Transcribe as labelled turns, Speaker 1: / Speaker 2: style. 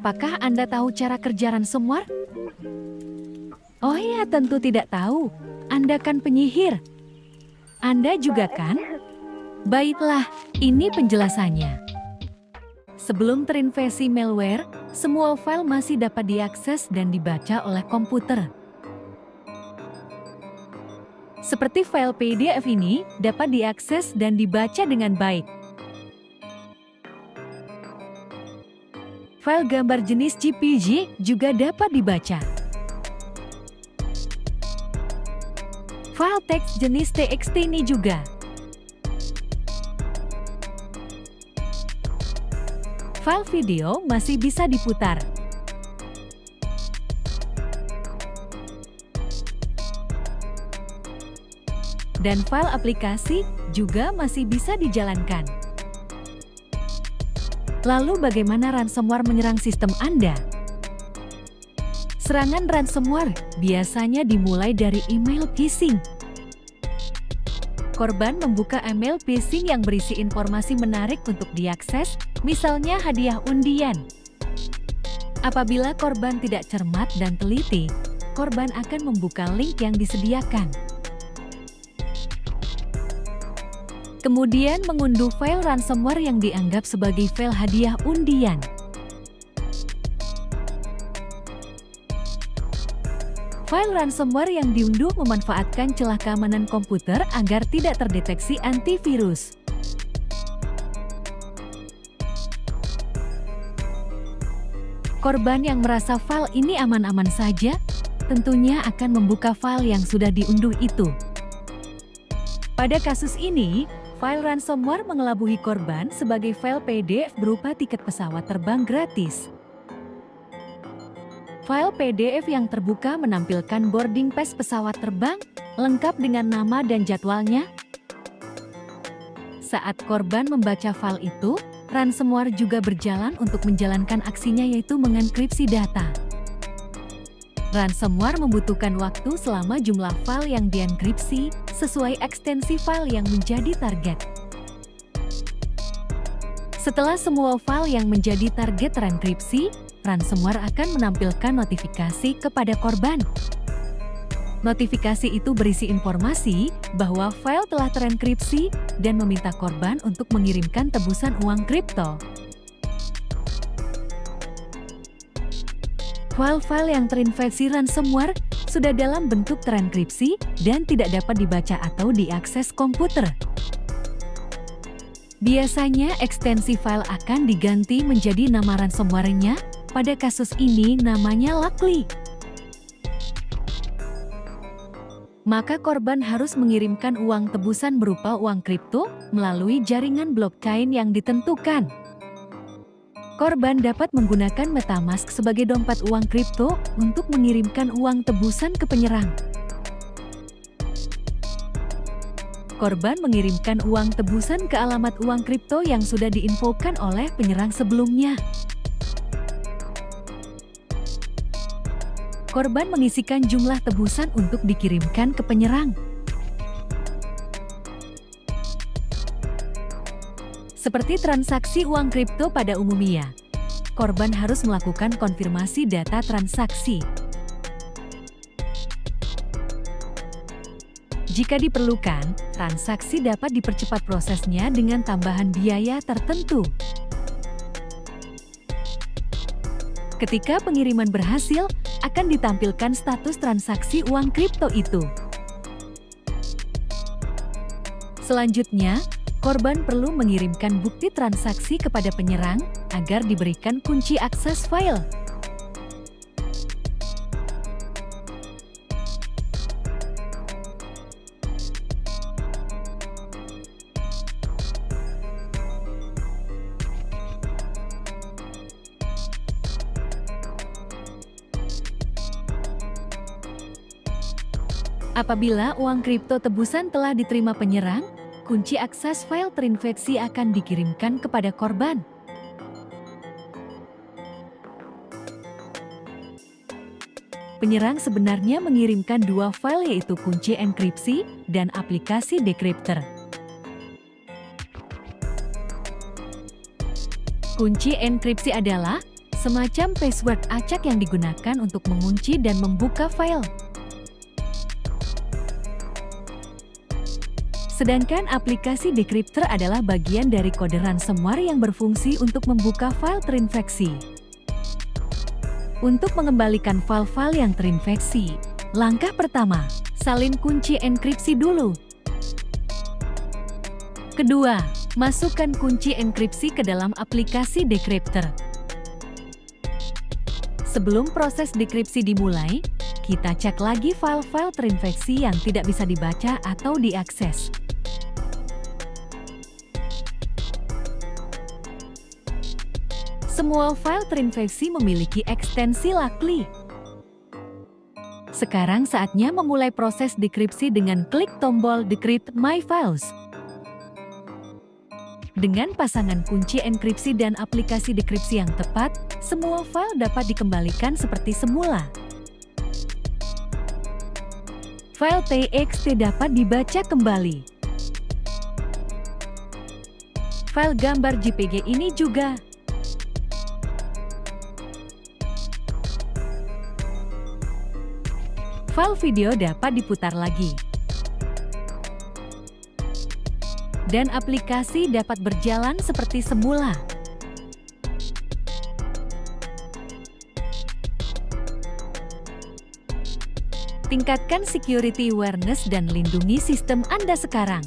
Speaker 1: Apakah Anda tahu cara kerja ransomware? Oh ya, tentu tidak tahu. Anda kan penyihir. Anda juga kan? Baiklah, ini penjelasannya. Sebelum terinfeksi malware, semua file masih dapat diakses dan dibaca oleh komputer. Seperti file PDF ini dapat diakses dan dibaca dengan baik. File gambar jenis JPG juga dapat dibaca. File teks jenis TXT ini juga. File video masih bisa diputar. Dan file aplikasi juga masih bisa dijalankan. Lalu bagaimana ransomware menyerang sistem Anda? Serangan ransomware biasanya dimulai dari email phishing. Korban membuka email phishing yang berisi informasi menarik untuk diakses, misalnya hadiah undian. Apabila korban tidak cermat dan teliti, korban akan membuka link yang disediakan. Kemudian mengunduh file ransomware yang dianggap sebagai file hadiah undian. File ransomware yang diunduh memanfaatkan celah keamanan komputer agar tidak terdeteksi antivirus. Korban yang merasa file ini aman-aman saja, tentunya akan membuka file yang sudah diunduh itu. Pada kasus ini, file ransomware mengelabui korban sebagai file PDF berupa tiket pesawat terbang gratis. File PDF yang terbuka menampilkan boarding pass pesawat terbang, lengkap dengan nama dan jadwalnya. Saat korban membaca file itu, ransomware juga berjalan untuk menjalankan aksinya, yaitu mengenkripsi data. Ransomware membutuhkan waktu selama jumlah file yang dienkripsi sesuai ekstensi file yang menjadi target. Setelah semua file yang menjadi target terenkripsi, ransomware akan menampilkan notifikasi kepada korban. Notifikasi itu berisi informasi bahwa file telah terenkripsi dan meminta korban untuk mengirimkan tebusan uang kripto. File-file yang terinfeksi ransomware sudah dalam bentuk terenkripsi dan tidak dapat dibaca atau diakses komputer. Biasanya ekstensi file akan diganti menjadi nama ransomware-nya, pada kasus ini namanya Lakli. Maka korban harus mengirimkan uang tebusan berupa uang kripto melalui jaringan blockchain yang ditentukan. Korban dapat menggunakan MetaMask sebagai dompet uang kripto untuk mengirimkan uang tebusan ke penyerang. Korban mengirimkan uang tebusan ke alamat uang kripto yang sudah diinfokan oleh penyerang sebelumnya. Korban mengisikan jumlah tebusan untuk dikirimkan ke penyerang. Seperti transaksi uang kripto pada umumnya, korban harus melakukan konfirmasi data transaksi. Jika diperlukan, transaksi dapat dipercepat prosesnya dengan tambahan biaya tertentu. Ketika pengiriman berhasil, akan ditampilkan status transaksi uang kripto itu. Selanjutnya, korban perlu mengirimkan bukti transaksi kepada penyerang agar diberikan kunci akses file. Apabila uang kripto tebusan telah diterima penyerang, kunci akses file terinfeksi akan dikirimkan kepada korban. Penyerang sebenarnya mengirimkan dua file, yaitu kunci enkripsi dan aplikasi decryptor. Kunci enkripsi adalah semacam password acak yang digunakan untuk mengunci dan membuka file. Sedangkan aplikasi decryptor adalah bagian dari kode ransomware yang berfungsi untuk membuka file terinfeksi. Untuk mengembalikan file-file yang terinfeksi, langkah pertama, salin kunci enkripsi dulu. Kedua, masukkan kunci enkripsi ke dalam aplikasi decryptor. Sebelum proses dekripsi dimulai, kita cek lagi file-file terinfeksi yang tidak bisa dibaca atau diakses. Semua file terinfeksi memiliki ekstensi Lakli. Sekarang saatnya memulai proses dekripsi dengan klik tombol Decrypt My Files. Dengan pasangan kunci enkripsi dan aplikasi dekripsi yang tepat, semua file dapat dikembalikan seperti semula. File TXT dapat dibaca kembali. File gambar JPG ini juga. File video dapat diputar lagi. Dan aplikasi dapat berjalan seperti semula. Tingkatkan security awareness dan lindungi sistem Anda sekarang.